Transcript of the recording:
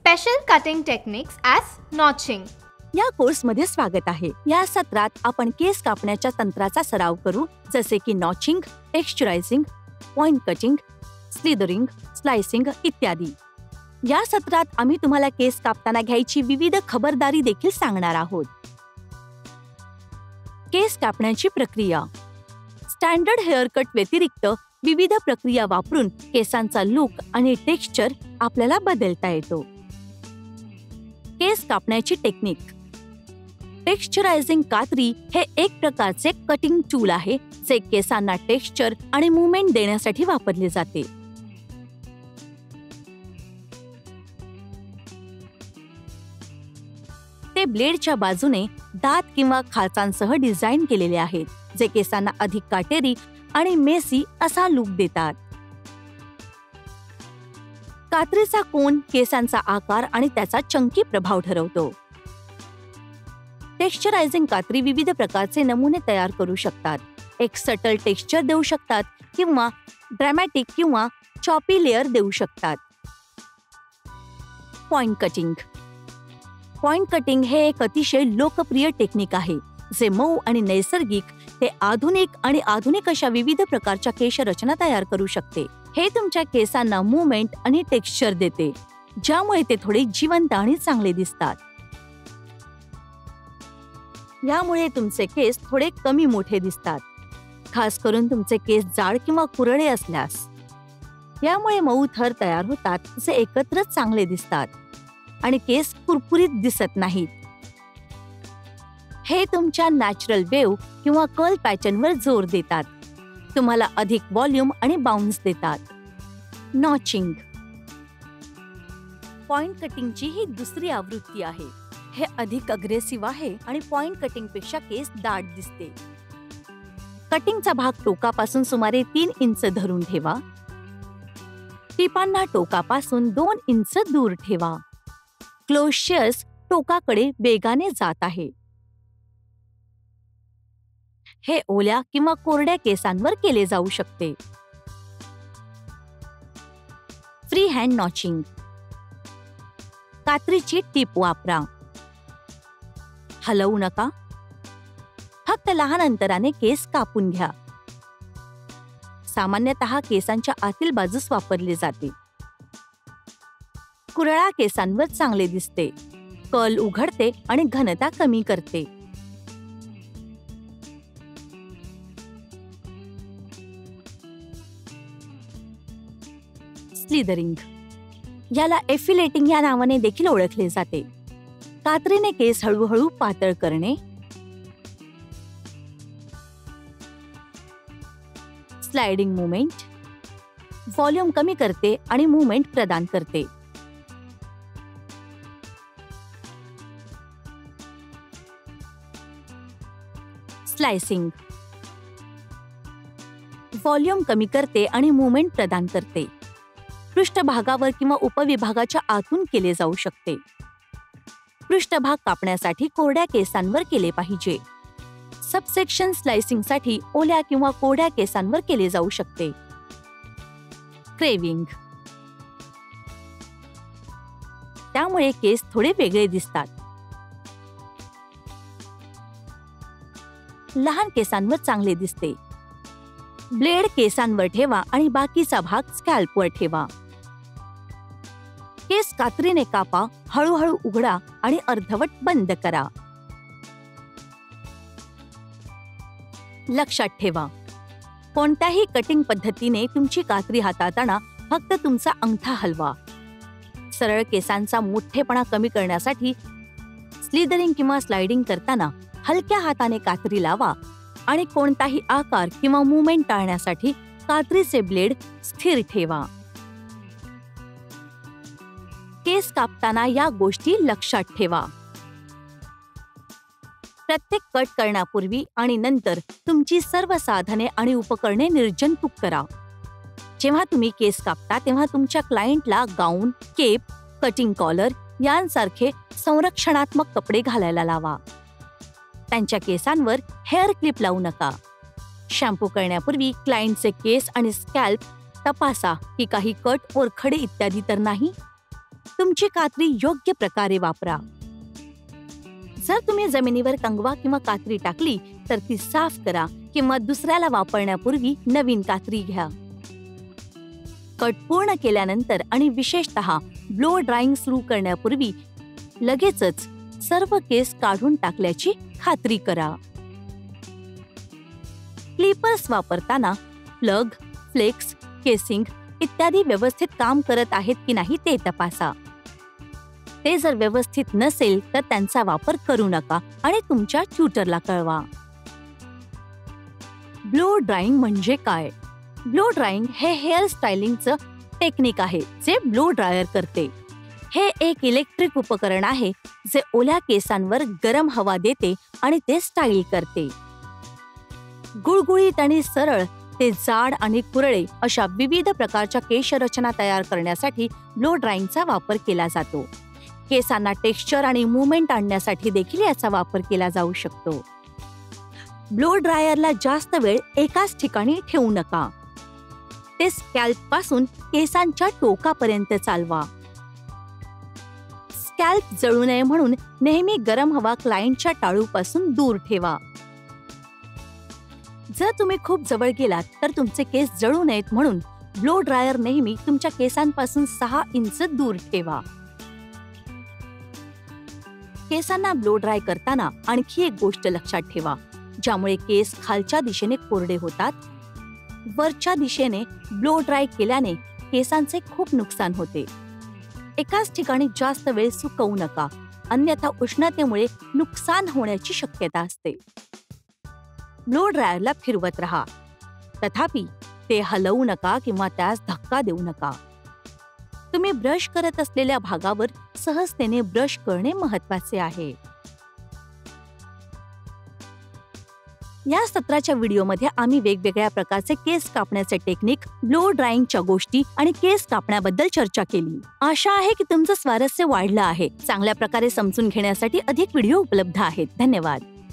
Special cutting techniques as notching. या कोर्समध्ये स्वागत आहे. या सत्रात आपण केस कापण्याच्या तंत्राचा सराव करू, जसे की notching, texturising, point cutting, slithering, slicing इत्यादी. या सत्रात आम्ही तुम्हाला केस कापताना घ्यायची विविध खबरदारी देखील सांगणार आहोत. केस कापण्याची प्रक्रिया. स्टँडर्ड हेअर कट व्यतिरिक्त विविध प्रक्रिया वापरून केसांचा लुक आणि टेक्स्चर आपल्याला बदलता येतो. केस कापण्याची टेक्निक. टेक्स्चरायझिंग कात्री हे एक प्रकारचे कटिंग टूल आहे जे केसांना टेक्स्चर आणि मूवमेंट देण्यासाठी वापरले जाते. ते ब्लेडच्या बाजूने दात किंवा खाचांसह डिझाईन केलेले आहेत, जे केसांना अधिक काटेरी आणि मेसी असा लुक देतात. कात्रीचा कोन केसांचा आकार आणि त्याचा चंकी प्रभाव ठरवतो. टेक्स्चरायझिंग कात्री विविध प्रकारचे नमुने तयार करू शकतात, एक सटल टेक्स्चर देऊ शकतात किंवा ड्रॅमॅटिक किंवा चॉपी लेअर देऊ शकतात. Point cutting. पॉइंट कटिंग हे एक अतिशय लोकप्रिय टेक्निक आहे, जे मऊ आणि नैसर्गिक ते आधुनिक आणि आधुनिक अशा विविध प्रकारच्या केशरचना तयार करू शकते. हे तुमच्या केसांना मूवमेंट आणि टेक्स्चर देते, ज्यामुळे ते थोडे जिवंत आणि चांगले दिसतात. यामुळे तुमचे केस थोडे कमी मोठे दिसतात, खास करून तुमचे केस जाड किंवा कुरळे असल्यास. यामुळे मऊ थर तयार होतात, जे एकत्रच चांगले दिसतात आणि केस कुरकुरीत दिसत नाहीत. हे तुमच्या नॅचरल वेव्ह किंवा कर्ल पॅटर्नवर जोर देतात, तुम्हाला अधिक व्हॉल्यूम आणि बाउन्स देतात. नॉचिंग. पॉइंट कटिंगची ही दुसरी आवृत्ती आहे. हे अधिक अग्रेसिव्ह आहे आणि पॉइंट कटिंग पेक्षा केस दाट दिसते. कटिंगचा भाग टोकापासून सुमारे 3 इंच धरून ठेवा. टिपांना टोकापासून 2 इंच दूर ठेवा. क्लोज शेअर्स टोकाकडे वेगाने जात आहे. हे ओल्या किंवा कोरड्या केसांवर केले जाऊ शकते. Free hand notching. कात्रीची टीप वापरा. हलवू नका. फक्त लहान अंतराने केस कापून घ्या. सामान्यतः केसांच्या आतील बाजूस वापरले जाते. कुरळा केसांवर चांगले दिसते, कर्ल उघडते आणि घनता कमी करते. स्लिदरिंग. याला एफिलेटिंग या नावाने देखील ओळखले जाते. कात्रीने केस हळूहळू पातळ करणे. Sliding movement. व्हॉल्यूम कमी करते आणि मूवमेंट प्रदान करते. स्लाइसिंग. व्हॉल्यूम कमी करते आणि मूवमेंट प्रदान करते. पृष्ठभागावर किंवा उपविभागाच्या आतून केले जाऊ शकते. पृष्ठभाग कापण्यासाठी कोरड्या केसांवर केले पाहिजे. सबसेक्शन स्लाइसिंगसाठी ओल्या किंवा कोरड्या केसांवर केले जाऊ शकते. क्रेविंग. त्यामुळे केस थोडे वेगळे दिसतात. लहान केसांवर चांगले दिसते. ब्लेड केसांवर ठेवा आणि बाकीचा भाग स्कॅल्पवर ठेवा. केस कात्रीने कापा, हळूहळू उघडा आणि अर्धवट बंद करा. लक्षात ठेवा, कोणत्याही कटिंग पद्धतीने तुमची कात्री हाताळताना फक्त तुमचा अंगठा हलवा. सरळ केसांचा मोठेपणा कमी करण्यासाठी स्लिदरिंग किंवा स्लाइडिंग करताना हलक्या हाताने कात्री लावा आणि कोणताही आकार किंवा मूवमेंट टाळण्यासाठी कात्रीचे ब्लेड स्थिर ठेवा. केस कापताना या गोष्टी लक्षात ठेवा. प्रत्येक कट करण्यापूर्वी आणि नंतर तुमची सर्व साधने आणि उपकरणे निर्जंतुक करा. जेव्हा तुम्ही केस कापता तेव्हा तुमच्या क्लायंटला गाऊन, केप, कटिंग कॉलर यांसारखे संरक्षणात्मक कपडे घालायला लावा. त्यांच्या केसांवर हेअर क्लिप लावू नका. शॅम्पू करण्यापूर्वी क्लायंटचे केस आणि स्कॅल्प तपासा की काही कट, ओरखडे इत्यादी तर नाही. तुमची कात्री योग्य प्रकारे वापरा. जर तुम्ही जमिनीवर कंगवा किंवा कात्री टाकली तर ती साफ करा किंवा दुसऱ्याला वापरण्यापूर्वी नवीन कात्री घ्या. कट पूर्ण केल्यानंतर आणि विशेषतः ब्लो ड्रायिंग सुरू करण्यापूर्वी लगेचच सर्व केस काढून टाकल्याची खात्री करा. क्लिपर्स वापरताना प्लग, फ्लेक्स, केसिंग इत्यादी व्यवस्थित काम करत आहेत की नाही ते तपासा. ते जर व्यवस्थित नसेल तर त्यांचा वापर करू नका आणि तुमच्या ट्युटरला कळवा. ब्लो ड्रायिंग म्हणजे काय? ब्लो ड्रायिंग हे हेअर स्टायलिंगचं टेक्निक आहे जे ब्लो ड्रायर करते. हे एक इलेक्ट्रिक उपकरण आहे जे ओल्या केसांवर गरम हवा देते आणि ते स्टाईल करते. गुळगुळीत आणि सरळ ते जाड आणि कुरळे अशा विविध प्रकारच्या केशरचना तयार करण्यासाठी ब्लो ड्रायिंगचा वापर केला जातो. केसांना टेक्स्चर आणि मूवमेंट आणण्यासाठी देखील याचा वापर केला जाऊ शकतो. ब्लो ड्रायरला जास्त वेळ एकाच ठिकाणी ठेवू नका. ते स्कॅल्प पासून केसांच्या टोकापर्यंत चालवा. स्कॅल्प जळू नये म्हणून नेहमी गरम हवा क्लायंटच्या टाळूपासून दूर ठेवा. जर तुम्ही खूप जवळ गेलात तर तुमचे केस जळू नयेत म्हणून ब्लो ड्रायर नेहमी तुमच्या केसांपासून 6 इंच दूर ठेवा. केसांना ब्लो ड्राय करताना आणखी एक गोष्ट लक्षात ठेवा, ज्यामुळे केस खालच्या दिशेने कोरडे होतात. वरच्या दिशेने ब्लो ड्राय केल्याने केसांचे खूप नुकसान होते. एकाच ठिकाणी जास्त वेळ सुकवू नका, अन्यथा उष्णतेमुळे नुकसान होण्याची शक्यता असते. ब्लो ड्रायरला फिरवत राहा, तथापि ते हलवू नका किंवा त्यास धक्का देऊ नका. तुम्ही ब्रश करत असलेल्या भागावर सहजतेने ब्रश करणे महत्त्वाचे आहे. या सत्राच्या व्हिडिओमध्ये आम्ही वेगवेगळ्या प्रकारचे केस कापण्याचे टेक्निक, ब्लो ड्रायिंगच्या गोष्टी आणि केस कापण्याबद्दल चर्चा केली. आशा आहे की तुमचं स्वारस्य वाढलं आहे. चांगल्या प्रकारे समजून घेण्यासाठी अधिक व्हिडिओ उपलब्ध आहेत. धन्यवाद.